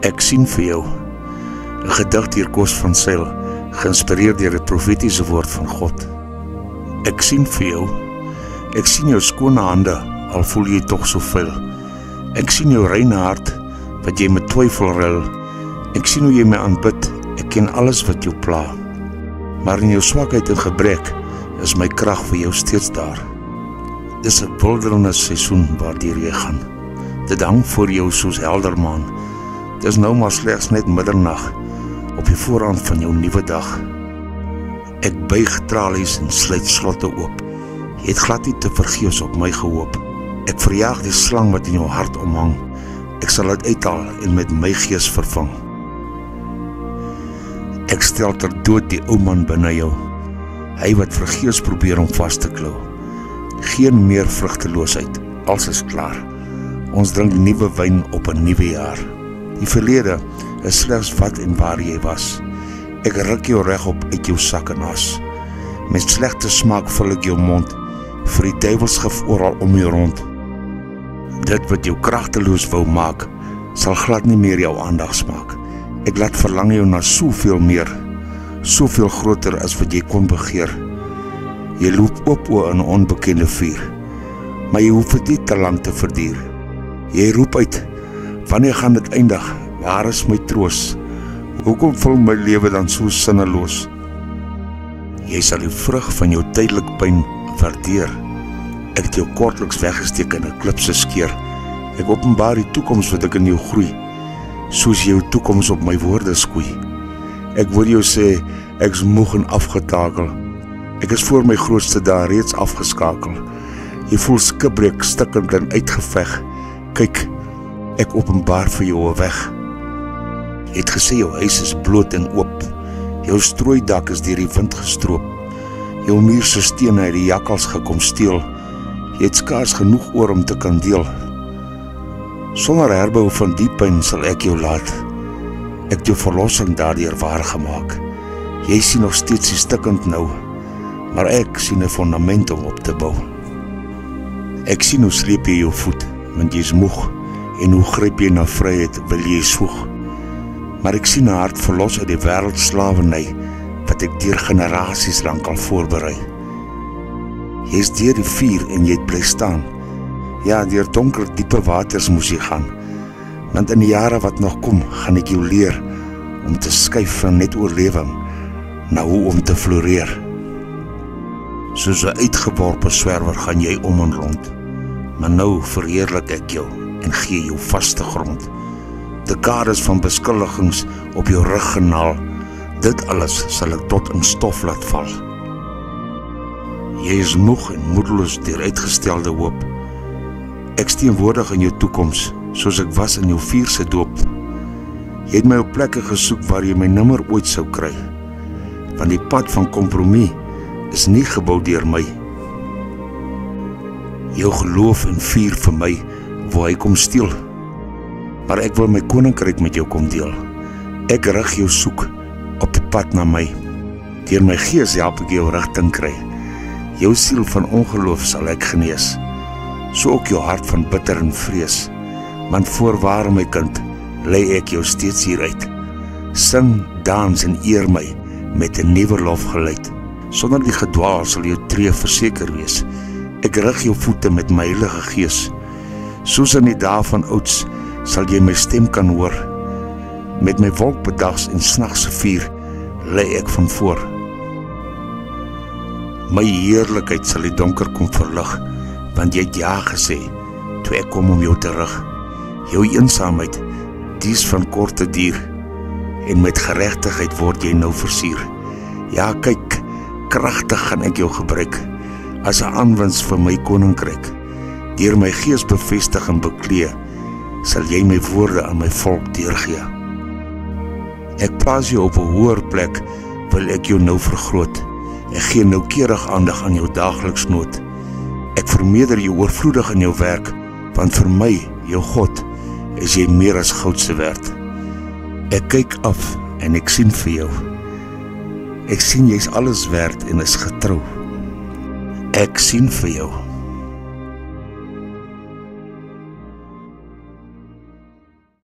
Ek sien vir jou, 'n gedig deur Koos van Zyl, geïnspireerd deur die profetiese woord van God. Ek sien vir jou, ek sien jou skone hande, al voel jy tog so vuil. Ek sien jou reine hart, wat jy met twyfel ruil. Ek sien hoe jy my aanbid, ek ken alles wat jou pla. Maar in jou swakheid en gebrek, is my krag vir jou steeds daar. Dis 'n wildernis seisoen waardeur jy gaan. Dit hang voor jou soos helder maan. Dis nou maar slegs net middernag, op die voorhand van jou nuwe dag. Ek buig tralies en sluit slotte oop. Jy het glad nie te vergeefs op my gehoop. Ek verjaag die slang wat in jou hart omhang. Ek sal dit uithaal en met my gees vervang. Ek stel ter dood die ou man binne jou, hy wat vergeefs probeer om vas te klou. Geen meer vrugteloosheid, alles is klaar. Ons drink nuwe wyn op 'n nuwe jaar. Die verlede is slegs wat en waar jy was. Ek ruk jou reg op uit jou sak en as. Met slegte smaak vul ek jou mond, vir die duivelsgif oral om jou rond. Dit wat jou kragteloos wou maak, sal glad nie meer jou aandag smaak. Ek laat verlang jou na soveel meer, soveel groter as wat jy kon begeer. Jy loop oop oor 'n onbekende vuur, maar jy hoef dit nie te lang te verduur. Jy roep uit, wanneer gaan dit eindig? Waar is my troos? Hoekom vul my lewe dan so sinneloos? Jy sal die vrug van jou tydelik pyn waardeer. Ek het jou kortliks weggesteek in 'n klipse skeer. Ek openbaar die toekoms wat ek in jou groei, soos jou toekoms op my woorde skoei. Ek wil jou sê, ek is moeg en afgetakel. Ek is voor my grootste dae reeds afgeskakel. Jy voel skibreek, stikkend en uitgeveg. Kyk, ek openbaar vir jou 'n weg. Jy het gesê jou huis is bloot en oop. Jou strooidak is deur die wind gestroop. Jou muur se stene het die jakkals gekom steel. Jy het skaars genoeg oor om te kan deel. Sonder herbou van die pyn sal ek jou laat. Ek het jou verlossing daardeur waar gemaak. Jy sien nog steeds die stikkend nou, maar ek sien 'n fondament om op te bou. Ek sien hoe sleep jy jou voet, want jy is moeg, en hoe gryp jy na vryheid, wil jy soeg. Maar ek sien 'n hart verlos uit die wêreld slawerny, wat ek deur generasies lank al voorberei. Jy is deur die vuur en jy het bly staan. Ja, deur donker diepe waters moes jy gaan. Want in die jare wat nog kom, gaan ek jou leer om te skuif van net oorlewing na hoe om te floreer. Soos 'n uitgeworpe swerwer gaan jy om en rond. Maar nou verheerlik ek jou en gee jou vaste grond. Dekades van beskuldigings op jou rug genaal. Dit alles sal ek tot in stof laat val. Jy is moeg en moedeloos deur uitgestelde hoop. Ek is teenwoordig in jou toekoms, soos ek was in jou vuur se doop. Jy het my op plekke gesoek waar jy my nimmer ooit sou kry, want die pad van kompromie is nie gebou deur my. Jou geloof en vuur vir my, waar hy kom steel, maar ek wil my koninkryk met jou kom deel. Ek rig jou soek op die pad na my. Deur my gees help ek jou rigting kry. Jou siel van ongeloof sal ek genees, so ook jou hart van bitter en vrees. Want voorwaar my kind, lei ek jou steeds hieruit. Sing, dans en eer my met 'n nuwe lofgeluid. Sonder die gedwaal sal jou tree verseker wees. Ek rig jou voete met my heilige gees. Soos in die dae van ouds sal jy my stem kan hoor. Met my wolk bedags en snags vuur lei ek van voor. My heerlikheid sal die donker kom verlig, want jy het ja gesê, toe ek kom om jou te rig. Jou eensaamheid, die is van korte duur, en met geregtigheid word jy nou versier. Ja, kyk, kragtig gaan ek jou gebruik, as 'n aanwinst vir my koninkryk. Deur my gees bevestig en beklee, sal jy my woorde aan my volk deurgee. Ek plaas jou op 'n hoër plek, wil ek jou nou vergroot. Ek gee noukeurig aandag aan jou daagliks nood. Ek vermeerder jou oorvloedig in jou werk, want vir my, jou God, is jy meer as goud se werd. Ek kyk af en ek sien vir jou. Ek sien jy's alles werd en is getrou. Ek sien vir jou.